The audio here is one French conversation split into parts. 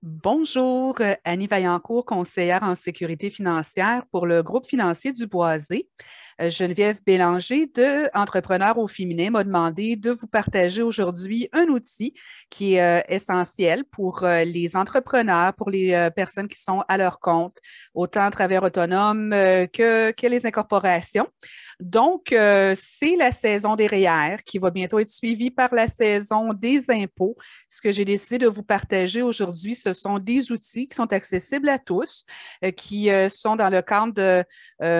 Bonjour, Annie Vaillancourt, conseillère en sécurité financière pour le groupe financier du Boisé. Geneviève Bélanger de Entrepreneurs au féminin m'a demandé de vous partager aujourd'hui un outil qui est essentiel pour les entrepreneurs, pour les personnes qui sont à leur compte, autant à travers autonome que les incorporations. Donc, c'est la saison des REER qui va bientôt être suivie par la saison des impôts. Ce que j'ai décidé de vous partager aujourd'hui, ce sont des outils qui sont accessibles à tous, qui sont dans le cadre de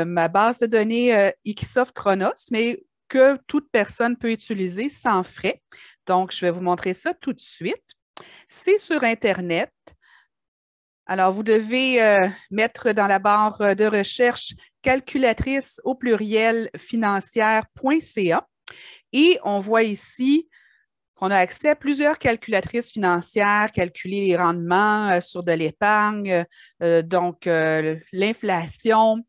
ma base de données Ikisoft Chronos, mais que toute personne peut utiliser sans frais. Donc, je vais vous montrer ça tout de suite. C'est sur Internet. Alors, vous devez mettre dans la barre de recherche calculatrice au pluriel financière.ca et on voit ici qu'on a accès à plusieurs calculatrices financières, calculer les rendements sur de l'épargne, l'inflation,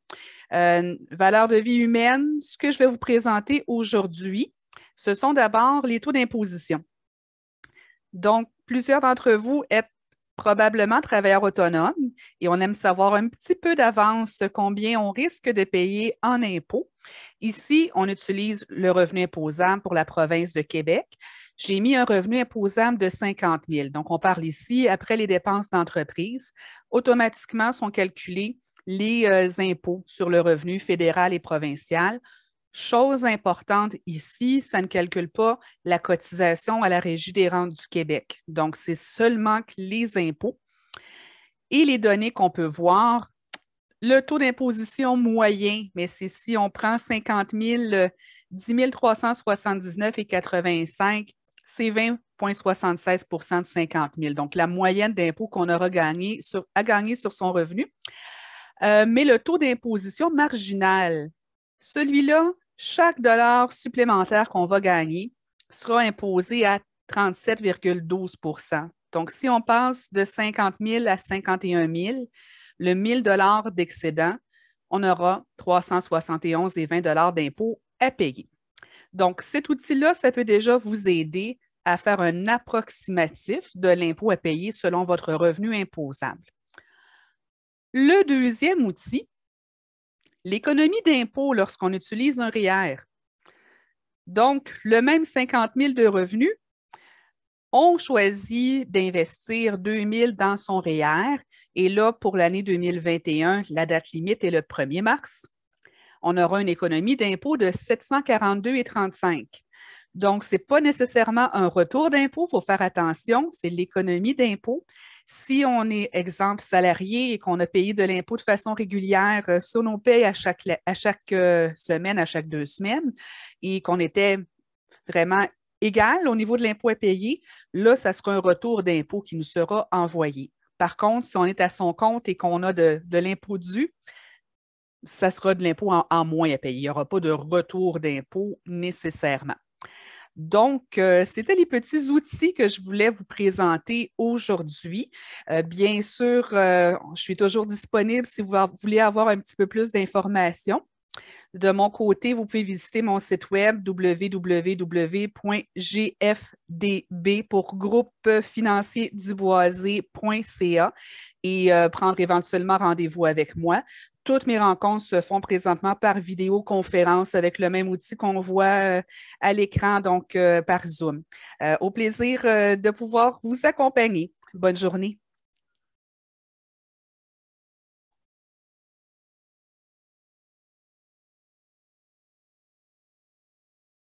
valeur de vie humaine. Ce que je vais vous présenter aujourd'hui, ce sont d'abord les taux d'imposition. Donc, plusieurs d'entre vous êtes probablement travailleurs autonomes et on aime savoir un petit peu d'avance combien on risque de payer en impôts. Ici, on utilise le revenu imposable pour la province de Québec. J'ai mis un revenu imposable de 50 000. Donc, on parle ici, après les dépenses d'entreprise, automatiquement sont calculés les impôts sur le revenu fédéral et provincial. Chose importante ici, ça ne calcule pas la cotisation à la Régie des rentes du Québec. Donc, c'est seulement que les impôts et les données qu'on peut voir. Le taux d'imposition moyen, mais c'est si on prend 50 000, 10 379,85, c'est 20,76 de 50 000. Donc, la moyenne d'impôt qu'on aura gagné sur son revenu. Mais le taux d'imposition marginal, celui-là, chaque dollar supplémentaire qu'on va gagner sera imposé à 37,12 %. Donc, si on passe de 50 000 à 51 000, le 1 000 $ d'excédent, on aura 371,20 $ d'impôt à payer. Donc, cet outil-là, ça peut déjà vous aider à faire un approximatif de l'impôt à payer selon votre revenu imposable. Le deuxième outil, l'économie d'impôt lorsqu'on utilise un REER. Donc, le même 50 000 de revenus, on choisit d'investir 2 000 dans son REER. Et là, pour l'année 2021, la date limite est le 1er mars. On aura une économie d'impôt de 742,35 $. Donc, ce n'est pas nécessairement un retour d'impôt, il faut faire attention, c'est l'économie d'impôt. Si on est, exemple, salarié et qu'on a payé de l'impôt de façon régulière sur nos payes à chaque semaine, à chaque 2 semaines, et qu'on était vraiment égal au niveau de l'impôt à payer, là, ça sera un retour d'impôt qui nous sera envoyé. Par contre, si on est à son compte et qu'on a de l'impôt dû, ça sera de l'impôt en moins à payer. Il n'y aura pas de retour d'impôt nécessairement. Donc, c'était les petits outils que je voulais vous présenter aujourd'hui. Bien sûr, je suis toujours disponible si vous voulez avoir un petit peu plus d'informations. De mon côté, vous pouvez visiter mon site web www.gfdb pour groupe financier duboisé.ca et prendre éventuellement rendez-vous avec moi. Toutes mes rencontres se font présentement par vidéoconférence avec le même outil qu'on voit à l'écran, donc par Zoom. Au plaisir de pouvoir vous accompagner. Bonne journée.